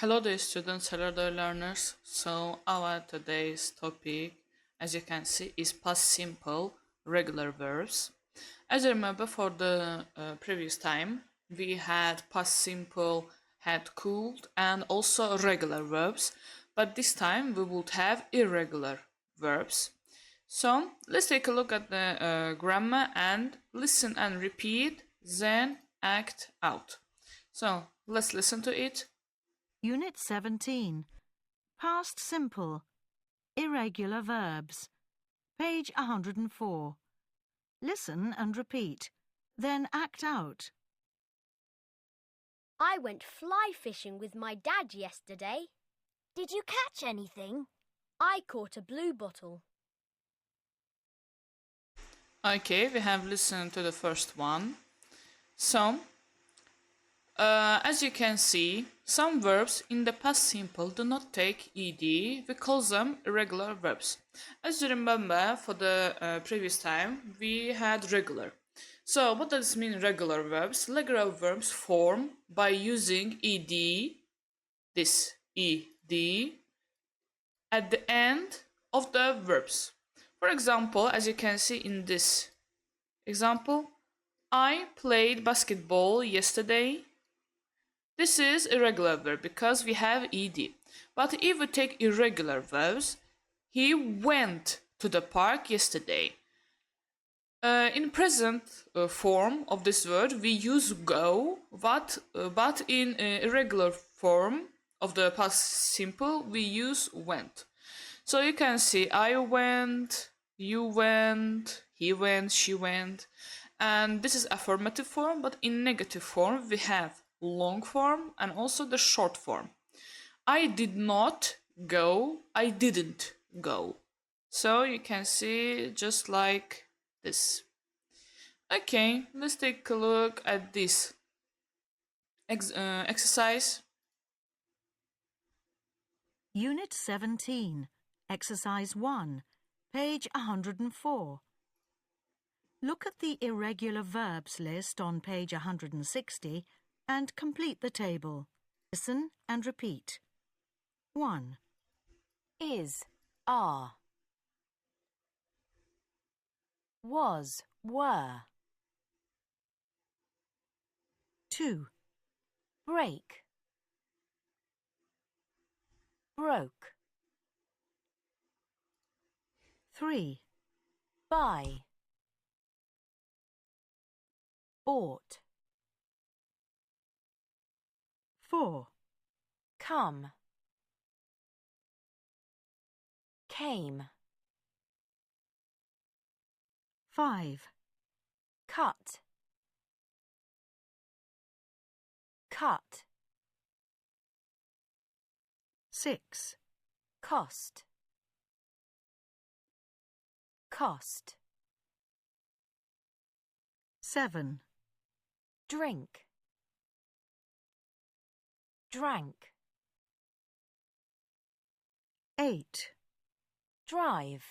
Hello dear students, hello dear learners. So our today's topic, as you can see, is past simple regular verbs. As you remember, for the previous time, we had past simple, had could, and also regular verbs. But this time we would have irregular verbs. So let's take a look at the grammar and listen and repeat, then act out. So let's listen to it. Unit 17. Past simple. Irregular verbs. Page 104. Listen and repeat. Then act out. I went fly fishing with my dad yesterday. Did you catch anything? I caught a blue bottle. Okay, we have listened to the first one. So, as you can see, some verbs in the past simple do not take ed. We call them irregular verbs. As you remember, for the previous time, we had regular. So, what does this mean, regular verbs? Regular verbs form by using ed, this ed, at the end of the verbs. For example, as you can see in this example, I played basketball yesterday. This is irregular verb because we have ed. But if we take irregular verbs, he went to the park yesterday. In present form of this word, we use go, but in irregular form of the past simple, we use went. So you can see I went, you went, he went, she went, and this is affirmative form, but in negative form we have long form and also the short form. I did not go, I didn't go. So you can see just like this. Okay, let's take a look at this exercise. Unit 17. Exercise 1. Page 104. Look at the irregular verbs list on page 160 and complete the table. Listen and repeat. 1. Is, are. Was, were. 2. Break. Broke. 3. Buy. Bought. 4. Come. Came. 5. Cut. Cut. 6. Cost. Cost. 7. Drink. Drank. 8. Drive.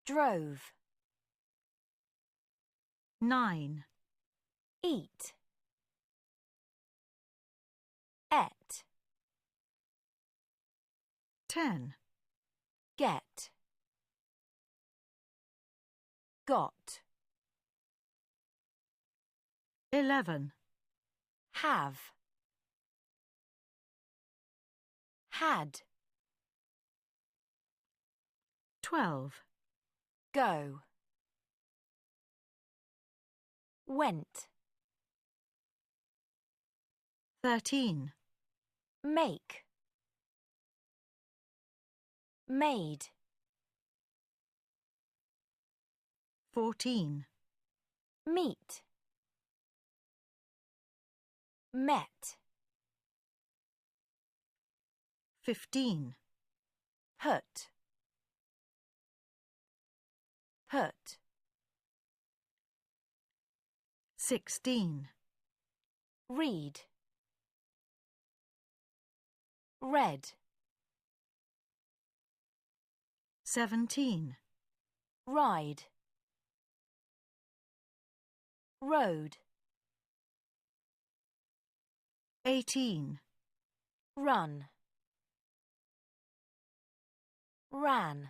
Drove. 9. Eat. Ate. 10. Get. Got. 11. Have. Had. 12. Go. Went. 13. Make. Made. 14. Meet. Met. 15. Put. Put. 16. Read. Read. 17. Ride. Road. 18, run, ran,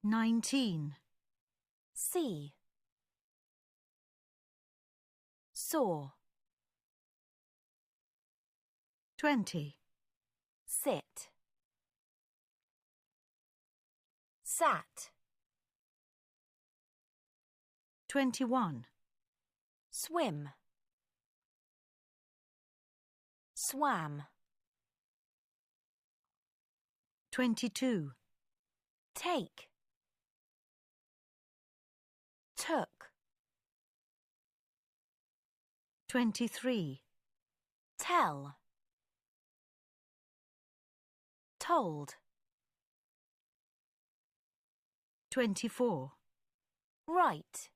19, see, saw, 20, sit, sat, 21, swim, swam, 22, take, took, 23, tell, told, 24, write,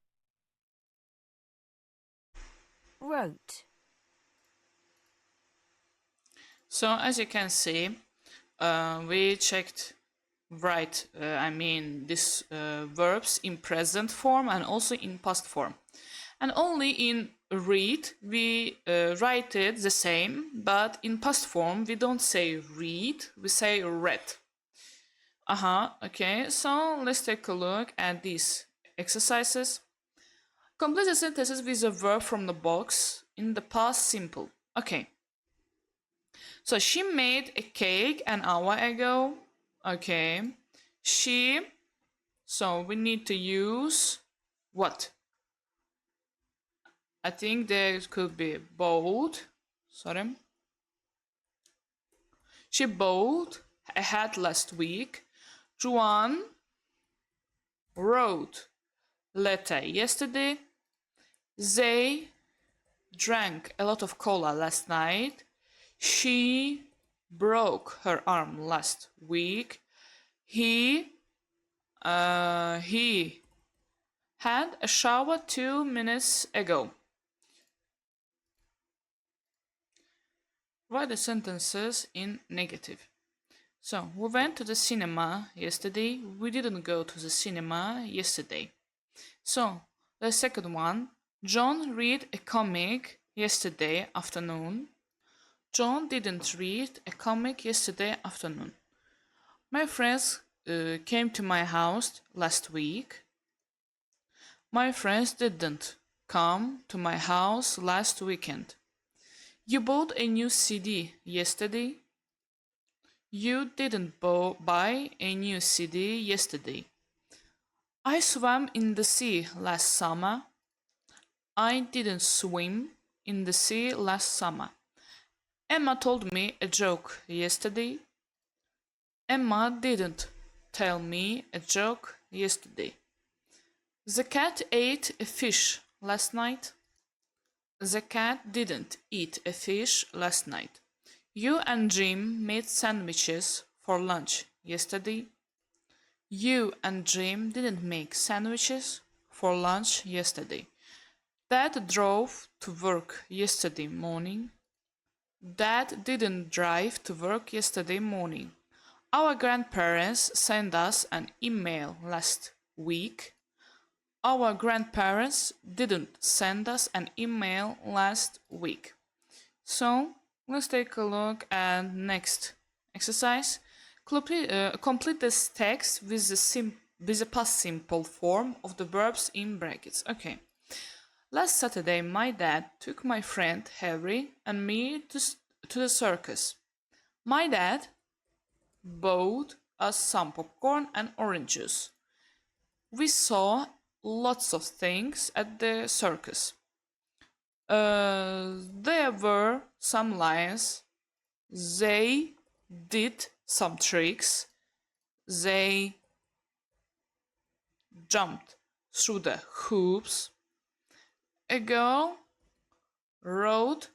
wrote. So as you can see, we checked these verbs in present form and also in past form. And only in read we write it the same, but in past form we don't say read, we say read. Okay, so let's take a look at these exercises. Complete the sentences with a verb from the box in the past simple. Okay. So she made a cake an hour ago. Okay. So we need to use what? I think there could be bought. Sorry. She bought a hat last week. Juan wrote letter yesterday. They drank a lot of cola last night. She broke her arm last week. He had a shower 2 minutes ago. Write the sentences in negative. So, we went to the cinema yesterday. We didn't go to the cinema yesterday. So, the second one. John read a comic yesterday afternoon. John didn't read a comic yesterday afternoon. My friends came to my house last week. My friends didn't come to my house last weekend. You bought a new CD yesterday. You didn't buy a new CD yesterday. I swam in the sea last summer. I didn't swim in the sea last summer. Emma told me a joke yesterday. Emma didn't tell me a joke yesterday. The cat ate a fish last night. The cat didn't eat a fish last night. You and Jim made sandwiches for lunch yesterday. You and Jim didn't make sandwiches for lunch yesterday. Dad drove to work yesterday morning. Dad didn't drive to work yesterday morning. Our grandparents sent us an email last week. Our grandparents didn't send us an email last week. So, let's take a look at next exercise. Complete this text with the past simple form of the verbs in brackets. Okay. Last Saturday, my dad took my friend Harry and me to the circus. My dad bought us some popcorn and orange juice. We saw lots of things at the circus. There were some lions. They did some tricks. They jumped through the hoops. A girl rode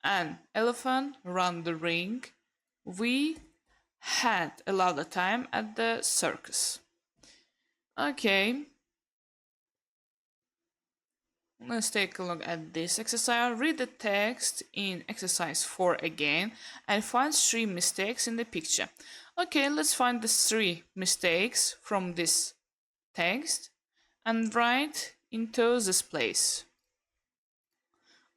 an elephant around the ring. We had a lot of time at the circus. Okay. Let's take a look at this exercise. Read the text in exercise 4 again and find 3 mistakes in the picture. Okay, let's find the 3 mistakes from this text and write into this place.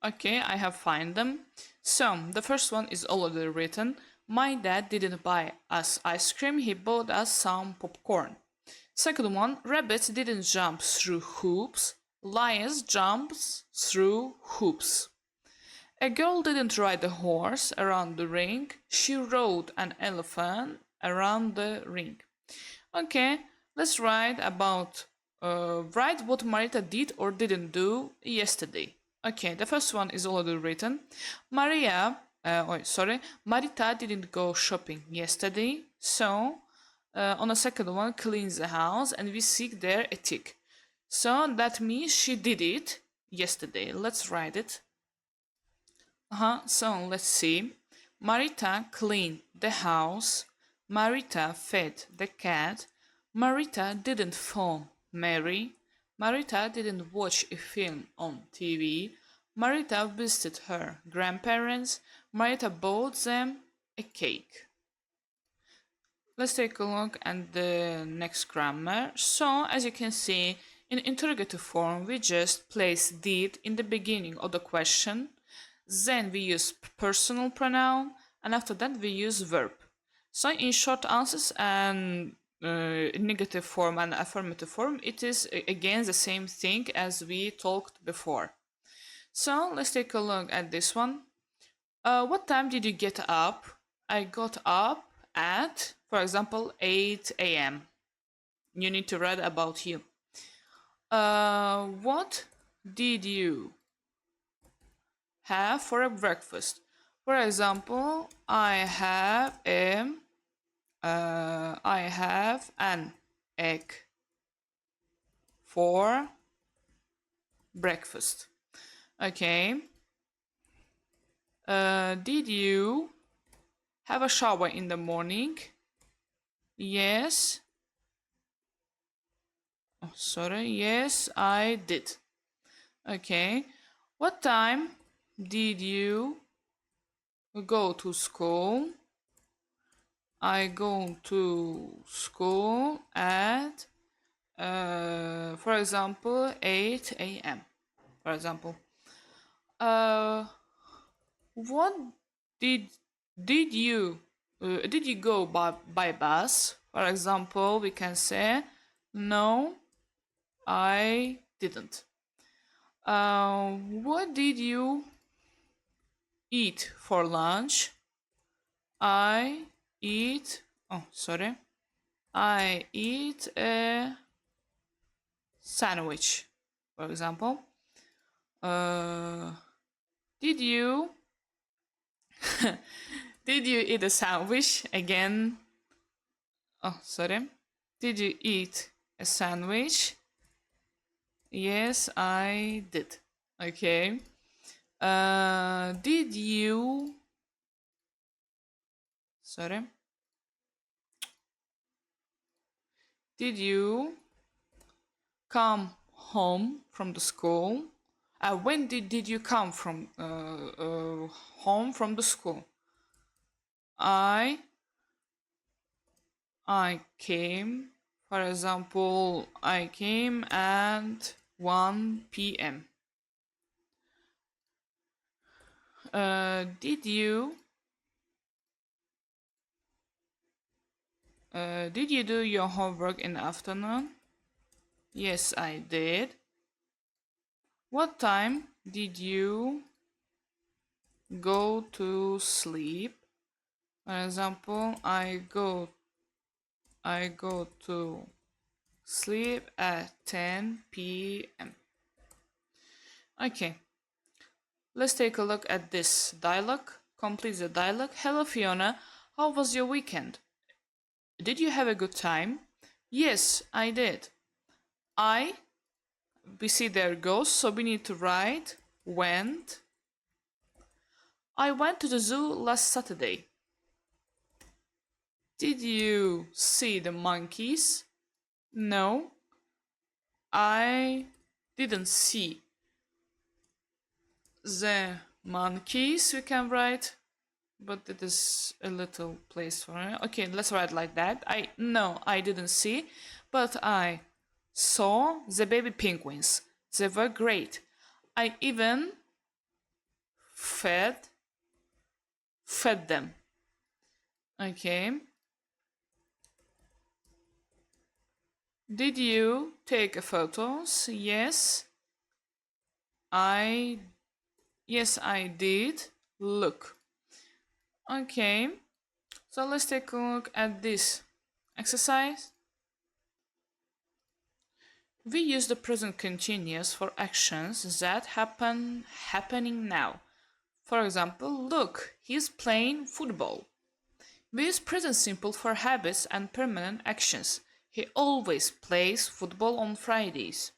Okay, I have find them. So, the first one is already written. My dad didn't buy us ice cream, he bought us some popcorn. Second one, rabbits didn't jump through hoops, lions jumps through hoops. A girl didn't ride a horse around the ring, she rode an elephant around the ring. Okay, let's write what Marita did or didn't do yesterday. Okay, the first one is already written. Marita didn't go shopping yesterday, so on the second one, cleans the house, and we seek there a tick. So that means she did it yesterday. Let's write it. So let's see. Marita cleaned the house. Marita fed the cat. Marita didn't phone Mary. Marita didn't watch a film on TV. Marita visited her grandparents. Marita bought them a cake. Let's take a look at the next grammar. So, as you can see, in interrogative form, we just place did in the beginning of the question. Then we use personal pronoun, and after that we use verb. So in short answers and negative form and affirmative form, it is again the same thing as we talked before. So let's take a look at this one. What time did you get up? I got up at, for example, 8 a.m. You need to write about you. What did you have for a breakfast? For example, I have an egg for breakfast. Okay. Did you have a shower in the morning? Yes. Yes, I did. Okay. What time did you go to school? I go to school at, for example, 8 a.m. For example. What did you go by bus? For example, we can say, no, I didn't. What did you eat for lunch? I eat a sandwich, for example. Did you eat a sandwich? Again. Did you eat a sandwich? Yes, I did. Okay. Did you come home from the school? When did you come from home from the school? I came, for example, I came at 1 p.m. Did you do your homework in the afternoon? Yes, I did. What time did you go to sleep? For example, I go to sleep at 10 p.m. Okay. Let's take a look at this dialogue. Complete the dialogue. Hello, Fiona. How was your weekend? Did you have a good time? Yes, I did. We see there goes, so we need to write went. I went to the zoo last Saturday. Did you see the monkeys? No, I didn't see the monkeys. We can write, but it is a little place for it. Okay, let's write like that. I didn't see, but I saw the baby penguins. They were great. I even fed them. Okay. Did you take photos? Yes, I did. Look. Okay. So let's take a look at this exercise. We use the present continuous for actions that happening now. For example, look, he's playing football. We use present simple for habits and permanent actions. He always plays football on Fridays.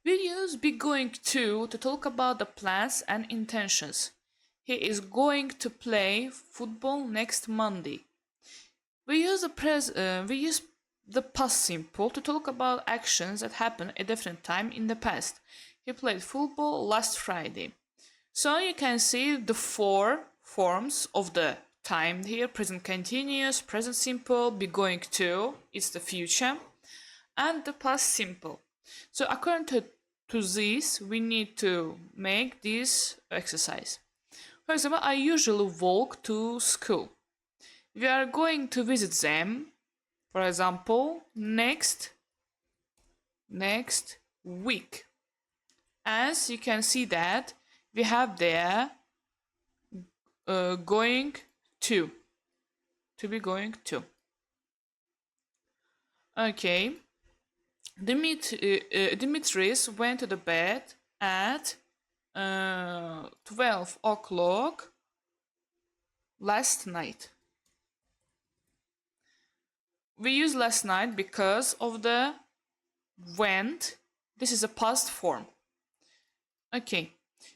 We use be going to talk about the plans and intentions. He is going to play football next Monday. We use the past simple to talk about actions that happened at a different time in the past. He played football last Friday. So you can see the four forms of the time here: present continuous, present simple, be going to, it's the future, and the past simple. So according to this, we need to make this exercise. For example, I usually walk to school. We are going to visit them, for example, next week. As you can see that we have there going to be going to. Okay. Dimitris went to the bed at 12 o'clock last night. We use last night because of the went. This is a past form. Okay.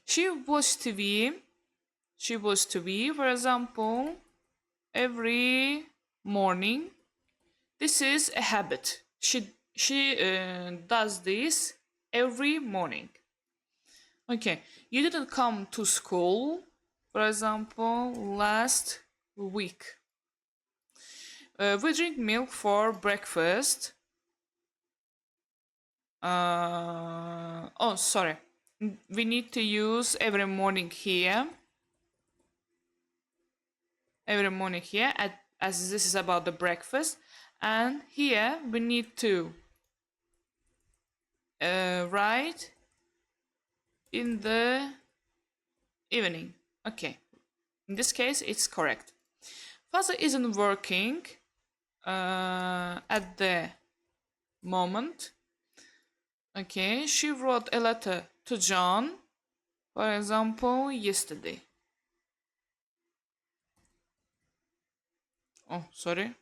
She watched TV, for example, every morning. This is a habit. She does this every morning. Okay. You didn't come to school, for example, last week. We drink milk for breakfast. Oh, sorry. We need to use every morning here. Every morning here, as this is about the breakfast. And here we need to write in the evening. Okay. In this case, it's correct. Father isn't working at the moment. Okay, she wrote a letter to John, for example, yesterday. Oh, sorry.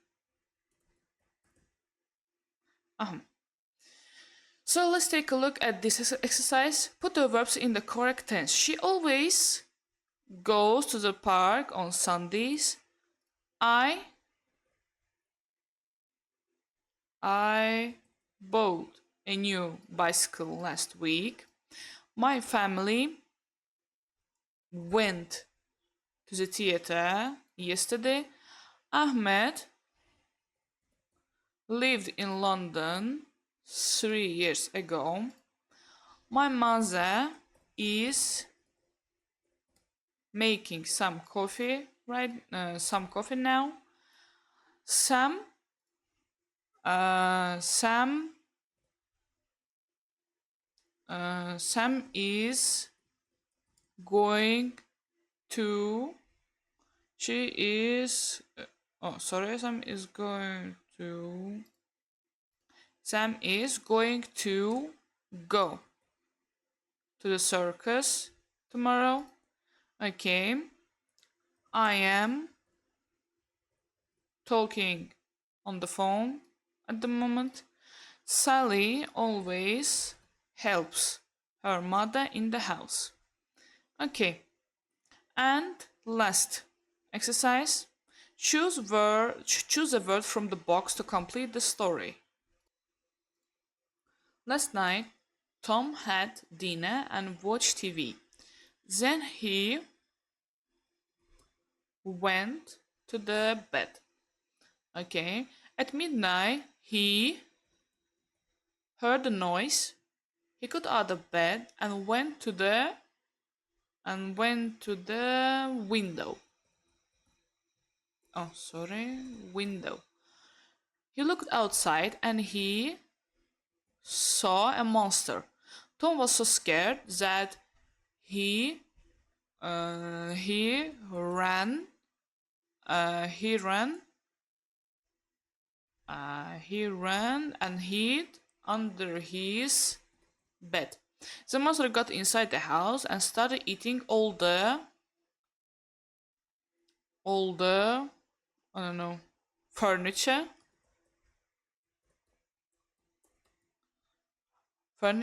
So let's take a look at this exercise. Put the verbs in the correct tense. She always goes to the park on Sundays. I bought a new bicycle last week. My family went to the theater yesterday. Ahmed lived in London 3 years ago. My mother is making some coffee now. Sam is going to. Sam is going to go to the circus tomorrow. Okay. I am talking on the phone at the moment. Sally always helps her mother in the house. Okay. And last exercise. Choose a word from the box to complete the story. Last night, Tom had dinner and watched TV. Then he went to the bed. Okay. At midnight, he heard a noise. He got out of bed and went to the and went to the window. Oh, sorry, window. He looked outside and he saw a monster. Tom was so scared that he ran and hid under his bed. The monster got inside the house and started eating all the I don't know, furniture. When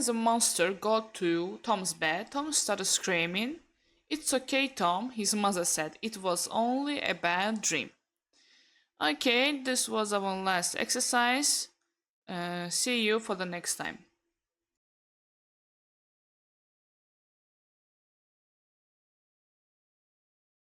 the monster got to Tom's bed, Tom started screaming. "It's okay, Tom," his mother said. "It was only a bad dream." Okay, this was our last exercise. See you for the next time.